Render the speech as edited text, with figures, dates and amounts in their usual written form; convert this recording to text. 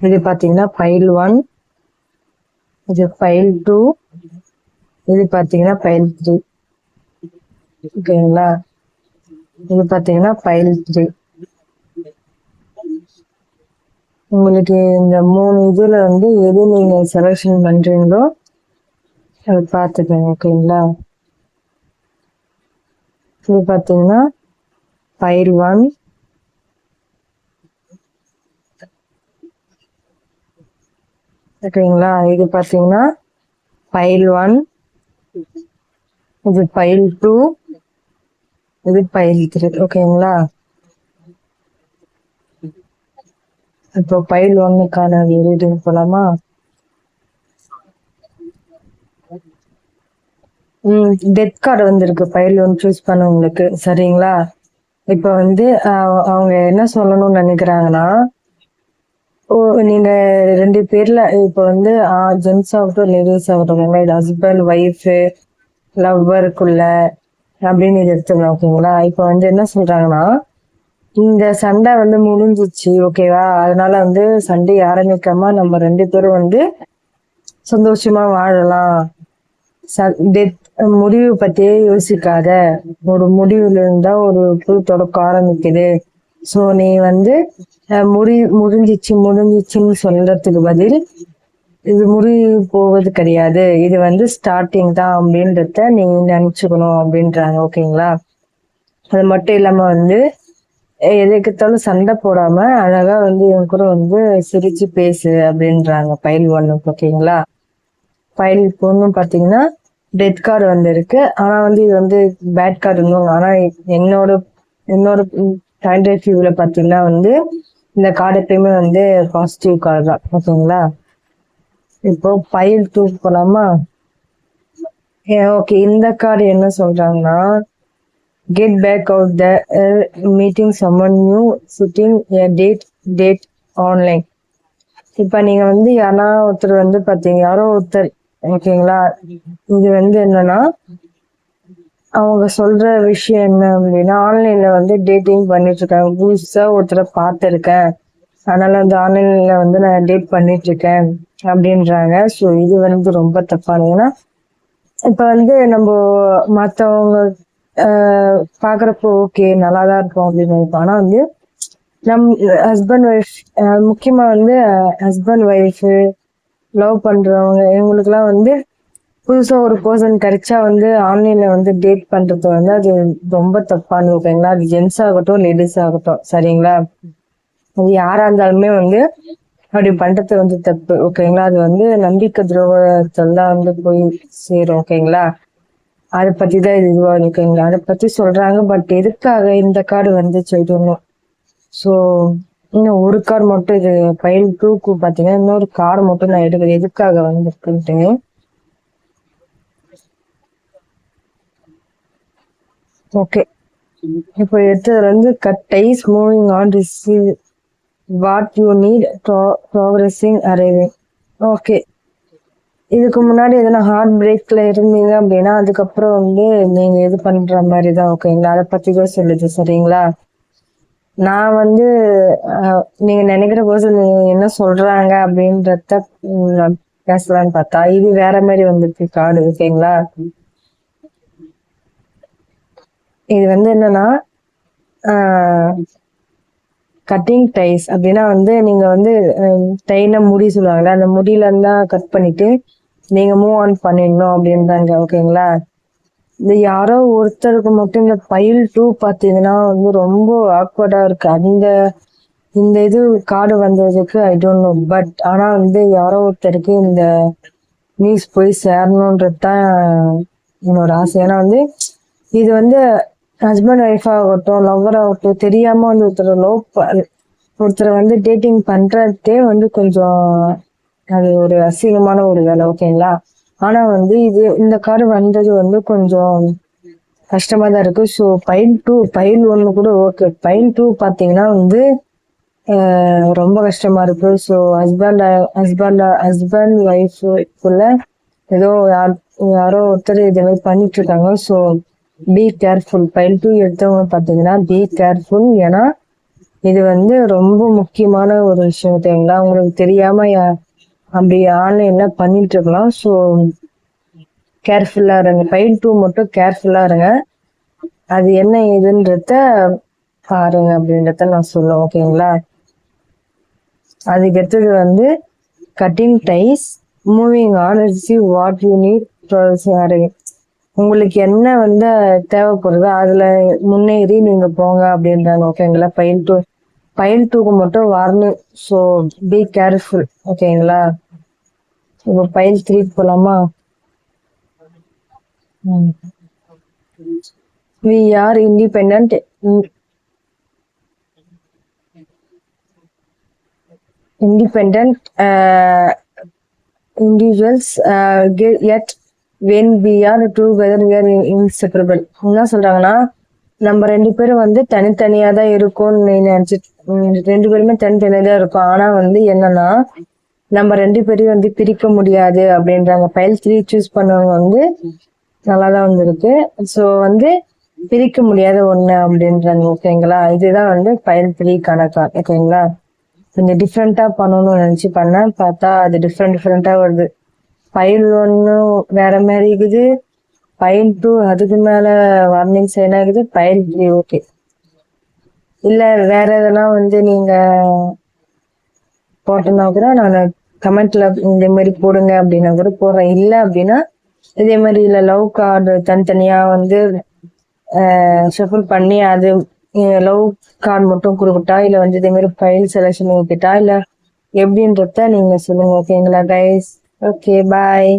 இது பார்த்தீங்கன்னா ஃபைல் 1, இது ஃபைல் 2, இது பார்த்தீங்கன்னா ஃபைல் 3. ஓகேங்களா? இது பார்த்தீங்கன்னா ஃபைல் 3. உங்களுக்கு இந்த 3 இதுல வந்து எது நீங்க செலக்ஷன் பண்றீங்களோ அதை பார்த்துக்கோங்க. ஓகேங்களா? இது பார்த்தீங்கன்னா ஃபைல் 1, ஓகேங்களா? இது பார்த்தீங்கன்னா ஃபைல் 1, இது ஃபைல் 2, இது ஃபைல் 3. ஓகேங்களா? இப்போ ஃபைல் 1க்கான ரீடிங் போலாமா? டெத் கார்டு வந்திருக்கு ஃபைல் 1 சூஸ் பண்ணவங்களுக்கு. சரிங்களா? இப்போ வந்து அவங்க என்ன சொல்லணும்னு நினைக்கிறாங்கன்னா, நீங்க 2 பேர்ல இப்போ வந்து ஜென்ஸ் ஆகட்டும் லேடிஸ் ஆகட்டும், இது ஹஸ்பண்ட் ஒய்ஃபு லவ்வருக்குள்ள அப்படின்னு இது எடுத்துக்கலாம். ஓகேங்களா? இப்போ வந்து என்ன சொல்றாங்கன்னா, இந்த சண்டை வந்து முடிஞ்சிச்சு. ஓகேவா? அதனால வந்து சண்டை ஆரம்பிக்காம நம்ம 2 பேரும் வந்து சந்தோஷமா வாழலாம். டெத் முடிவு பத்தியே யோசிக்காத, ஒரு முடிவுல இருந்தா ஒரு புது தொடக்கம் ஆரம்பிக்குது. ஸோ நீ வந்து முடிஞ்சிச்சுன்னு சொல்றதுக்கு பதில் இது முடிவு போவது கிடையாது, இது வந்து ஸ்டார்டிங் தான் அப்படின்றத நீ நினைச்சுக்கணும் அப்படின்றாங்க. ஓகேங்களா? அது மட்டும் இல்லாம வந்து எதுக்கெடுத்தாலும் சண்டை போடாம அழகா வந்து என் கூட வந்து சிரிச்சு பேசு அப்படின்றாங்க ஃபைல் 1. ஓகேங்களா? ஃபைல் 2 பாத்தீங்கன்னா டெத் கார்டு வந்திருக்கு. ஆனா வந்து இது வந்து பேட் கார்டு இன்னும். ஆனா என்னோட பாயிண்ட் ஆஃப் வியூல பாத்தீங்கன்னா வந்து இந்த கார்டு எப்பயுமே வந்து பாசிட்டிவ் கார்டு தான். ஓகேங்களா? இப்போ ஃபைல் 2 போலாமா? ஓகே, இந்த கார்டு என்ன சொல்றாங்கன்னா, get back out the meeting summon new sitting date online. இப்ப நீங்க வந்து யாரா ஒருத்தர் வந்து பாத்தீங்க, யாரோ ஒருத்தர். ஓகேங்களா? இது வந்து என்னன்னா, அவங்க சொல்ற விஷயம் என்ன அப்படின்னா, ஆன்லைன்ல வந்து டேட்டிங் பண்ணிட்டு இருக்காங்க. புதுசா ஒருத்தரை பார்த்திருக்கேன், அதனால வந்து ஆன்லைன்ல வந்து நான் டேட் பண்ணிட்டு இருக்கேன் அப்படின்றாங்க. ஸோ இது வந்து ரொம்ப தப்பானதுன்னா, இப்ப வந்து நம்ம மத்தவங்க பாக்குறப்போ ஓகே நல்லாதான் இருக்கும் அப்படின்னு நினைப்போம். ஆனா வந்து நம் ஹஸ்பண்ட் ஒய்ஃப், முக்கியமா வந்து ஹஸ்பண்ட் ஒய்ஃப் லவ் பண்றவங்க இவங்களுக்குலாம் வந்து புதுசா ஒரு பர்சன் கிடைச்சா வந்து ஆன்லைன்ல வந்து டேட் பண்றது வந்து அது ரொம்ப தப்பானது. ஓகேங்களா? அது ஜென்ஸ் ஆகட்டும் லேடிஸ் ஆகட்டும். சரிங்களா? அது யாரா இருந்தாலுமே வந்து அப்படி பண்றது வந்து தப்பு. ஓகேங்களா? அது வந்து நம்பிக்கை துரோகத்தெல்லாம் வந்து போய் சேரும். ஓகேங்களா? அதை பத்தி தான் இது இதுவா இருக்குங்களா, அதை பத்தி சொல்றாங்க. பட் எதுக்காக இந்த கார்டு வந்து சொல்லணும்? ஸோ இன்னும் ஒரு கார்டு மட்டும், இது ஃபைல் 2க்கு பாத்தீங்கன்னா இன்னொரு கார்டு மட்டும் நான் எடுக்கிறேன், எதுக்காக வந்துருக்குன்ட்டு. ஓகே, இப்போ எடுத்ததுல இருந்து cut dies moving on receive what you need progressing arriving. Okay, இதுக்கு முன்னாடி எதனா ஹார்ட் பிரேக்ல இருந்தீங்க அப்படின்னா அதுக்கப்புறம் வந்து நீங்க இது பண்ற மாதிரி தான். ஓகேங்களா? அதை பத்தி தான் சொல்லுது. சரிங்களா? நான் வந்து நீங்க நினைக்கிற பர்சன் என்ன சொல்றாங்க அப்படின்றத பேசலான்னு பார்த்தா இது வேற மாதிரி வந்துருக்கு கார்டு. ஓகேங்களா? இது வந்து என்னன்னா, கட்டிங் டைஸ் அப்படின்னா வந்து நீங்க வந்து டைனா முடி சொல்லுவாங்கல்ல, அந்த முடியில இருந்தா கட் பண்ணிட்டு நீங்க மூவ் ஆன் பண்ணிடணும் அப்படின்றாங்க. ஓகேங்களா? இந்த யாரோ ஒருத்தருக்கு மட்டும் இந்த ஃபைல் 2 பாத்தீங்கன்னா வந்து ரொம்ப ஆக்வர்டா இருக்கு. இந்த இது கார்டு வந்ததுக்கு ஐ டோன்ட் நோ. பட் ஆனா வந்து யாரோ ஒருத்தருக்கு இந்த நியூஸ் போய் சேரணுன்றது தான் என்னோட ஆசை. ஏன்னா வந்து இது வந்து ஹஸ்பண்ட் ஒய்ஃப் ஆகட்டும் லவ்வர் ஆகட்டும் தெரியாம வந்து ஒருத்தரை வந்து டேட்டிங் பண்றதே வந்து கொஞ்சம் அது ஒரு அசிங்கமான ஒரு வேலை. ஓகேங்களா? ஆனா வந்து இந்த கார்டு வந்தது வந்து கொஞ்சம் கஷ்டமா தான் இருக்கு. ஸோ ஃபைல் 1 கூட ஓகே. ஃபைல் 2 பாத்தீங்கன்னா வந்து ரொம்ப கஷ்டமா இருக்கு. ஸோ ஹஸ்பண்ட் ஒய்ஃபுக்குள்ள ஏதோ யாரோ ஒருத்தர் இதை மாதிரி பண்ணிட்டு இருக்காங்க. So be careful. ஃபைல் 2 எடுத்தவங்க பாத்தீங்கன்னா பி கேர்ஃபுல். ஏன்னா இது வந்து ரொம்ப முக்கியமான ஒரு விஷயம் ஓகேங்களா. உங்களுக்கு தெரியாம அப்படி ஆன்லைன்ல பண்ணிட்டு இருக்கலாம். ஸோ கேர்ஃபுல்லா இருங்க. ஃபைல் 2 மட்டும் கேர்ஃபுல்லா இருங்க. அது என்ன ஏதுன்றத பாருங்க அப்படின்றத நான் சொல்லுவேன் ஓகேங்களா. அதுக்கு அடுத்தது வந்து cutting dies, moving on, receive what you need, உங்களுக்கு என்ன வந்து தேவைப்படுதோ அதுல முன்னேறி நீங்க போங்க அப்படின்றாங்க ஓகேங்களா. ஃபைல் 2க்கு மட்டும் வரணும். ஸோ பி கேர்ஃபுல் ஓகேங்களா. இப்போ ஃபைல் 3 போலாமா. We are independent individuals, yet when we are together we are inseparable. என்ன சொல்றாங்கன்னா, நம்ம 2 பேரும் வந்து தனித்தனியா தான் இருக்கோம்னு நினைச்சிட்டு 2 பேருமே தனித்தனியா தான் இருக்கோம். ஆனா வந்து என்னன்னா, நம்ம 2 பேரையும் வந்து பிரிக்க முடியாது அப்படின்றாங்க. ஃபைல் 3 சூஸ் பண்ணவங்க வந்து நல்லாதான் வந்திருக்கு. ஸோ வந்து பிரிக்க முடியாத ஒண்ணு அப்படின்றாங்க ஓகேங்களா. இதுதான் வந்து ஃபைல் 3 கணக்கார் ஓகேங்களா. கொஞ்சம் டிஃப்ரெண்டா பண்ணணும்னு நினைச்சு பண்ணேன், பார்த்தா அது டிஃப்ரெண்டா வருது. ஃபைல் 1 வேற மாதிரி இருக்குது, ஃபைல் 2 அதுக்கு மேல வார்னிங் சைனா இருக்குது, ஃபைல் 3 ஓகே. இல்ல வேற எதனா வந்து நீங்க போட்டோம்னா கூட நான் கமெண்ட்ல இந்த மாதிரி போடுங்க அப்படின்னா கூட போடுறேன். இல்ல அப்படின்னா இதே மாதிரி இல்ல லவ் கார்டு தனித்தனியா வந்து ஷஃபிள் பண்ணி அது லவ் கார்டு மட்டும் கொடுக்கட்டா, இல்ல வந்து இதே மாதிரி ஃபைல் செலக்ஷன் வைக்கட்டா, இல்ல எப்படின்றத நீங்க சொல்லுங்க ஓகேங்களா கைஸ். Okay bye.